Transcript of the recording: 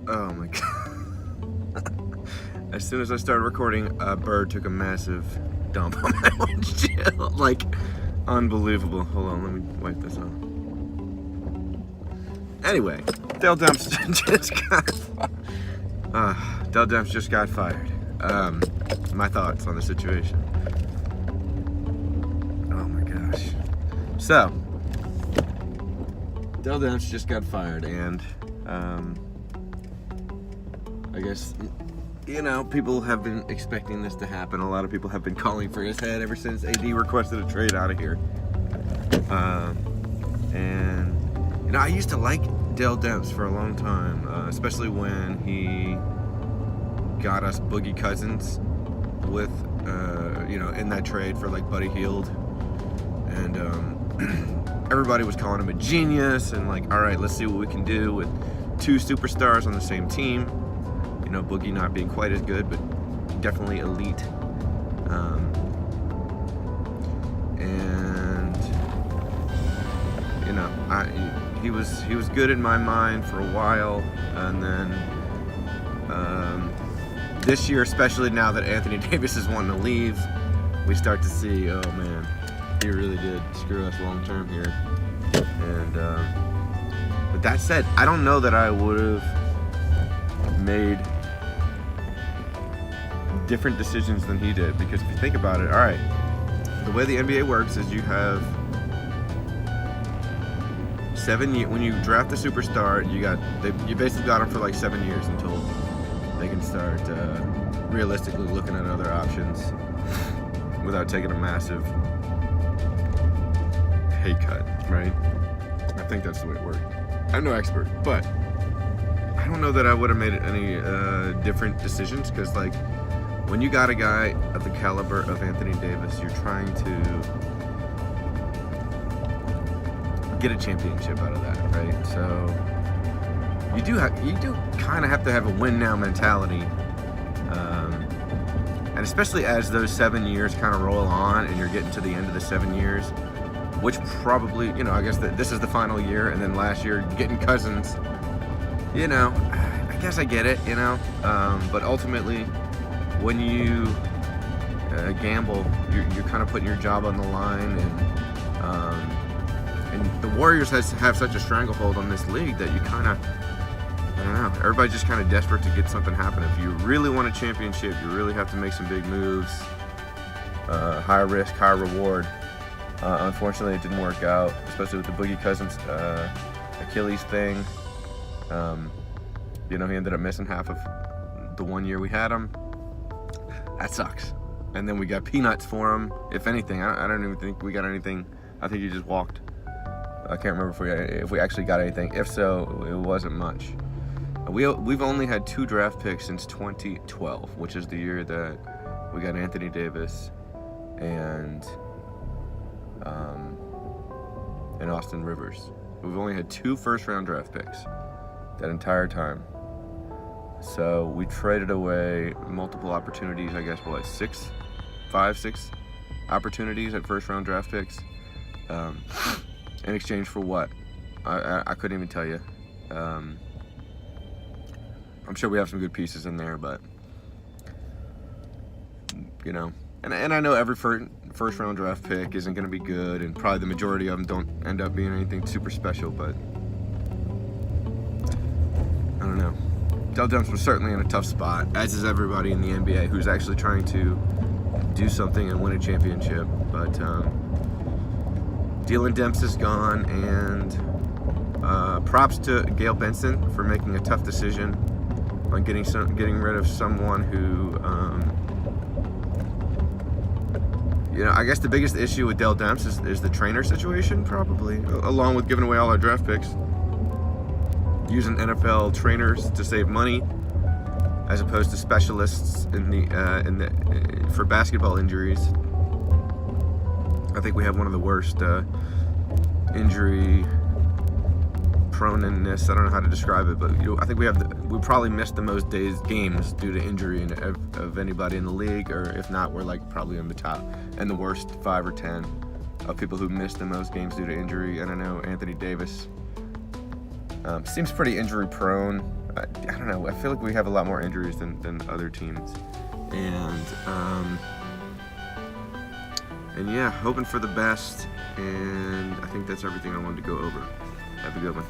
Oh my god. As soon as I started recording, a bird took a massive dump on my windshield. Like, unbelievable. Hold on, let me wipe this off. Anyway, Dell Demps Dell Demps just got fired. My thoughts on the situation. Oh my gosh. So, Dell Demps just got fired, and I guess, you know, people have been expecting this to happen. A lot of people have been calling for his head ever since AD requested a trade out of here. And, you know, I used to like Dell Demps for a long time, especially when he got us Boogie Cousins with, you know, in that trade for like Buddy Hield. And everybody was calling him a genius and like, all right, let's see what we can do with two superstars on the same team. You know, Boogie not being quite as good, but definitely elite. And you know, he was good in my mind for a while, and then this year, especially now that Anthony Davis is wanting to leave, we start to see, oh man, he really did screw us long term here. And but that said, I don't know that I would have made different decisions than he did, because if you think about it, all right, the way the NBA works is you have 7 years. When you draft a superstar, you basically got them for like 7 years until they can start realistically looking at other options without taking a massive pay cut, right? I think that's the way it worked. I'm no expert, but I don't know that I would have made any different decisions, because like, when you got a guy of the caliber of Anthony Davis, you're trying to get a championship out of that, right? So you do kind of have to have a win now mentality, and especially as those 7 years kind of roll on, and you're getting to the end of the 7 years, which probably, you know, I guess that this is the final year, and then last year getting Cousins. You know, I guess I get it, you know, but ultimately, when you gamble, you're kind of putting your job on the line, and the Warriors have such a stranglehold on this league that you kind of, I don't know, everybody's just kind of desperate to get something happen. If you really want a championship, you really have to make some big moves, high risk, high reward. Unfortunately, it didn't work out, especially with the Boogie Cousins Achilles thing. You know, he ended up missing half of the 1 year we had him. That sucks. And then we got peanuts for him, if anything. I don't even think we got anything. I think he just walked. I can't remember if we actually got anything. If so, it wasn't much. We've only had 2 draft picks since 2012, which is the year that we got Anthony Davis and Austin Rivers. We've only had 2 first-round draft picks that entire time. So we traded away multiple opportunities, I guess, what, 6 opportunities at first-round draft picks, in exchange for what? I couldn't even tell you. I'm sure we have some good pieces in there, but, you know, and I know every first-round draft pick isn't going to be good, and probably the majority of them don't end up being anything super special, but I don't know. Dell Demps was certainly in a tough spot, as is everybody in the NBA who's actually trying to do something and win a championship. But Dell Demps is gone, and props to Gail Benson for making a tough decision on getting rid of someone who, you know, I guess the biggest issue with Dell Demps is the trainer situation, probably, along with giving away all our draft picks. Using NFL trainers to save money, as opposed to specialists for basketball injuries. I think we have one of the worst injury proneness. I don't know how to describe it, but I think we probably missed the most games due to injury of anybody in the league, or if not, we're like probably in the top and the worst 5 or 10 of people who missed the most games due to injury. And I know Anthony Davis seems pretty injury prone. I don't know. I feel like we have a lot more injuries than other teams, and yeah, hoping for the best. And I think that's everything I wanted to go over. Have a good one.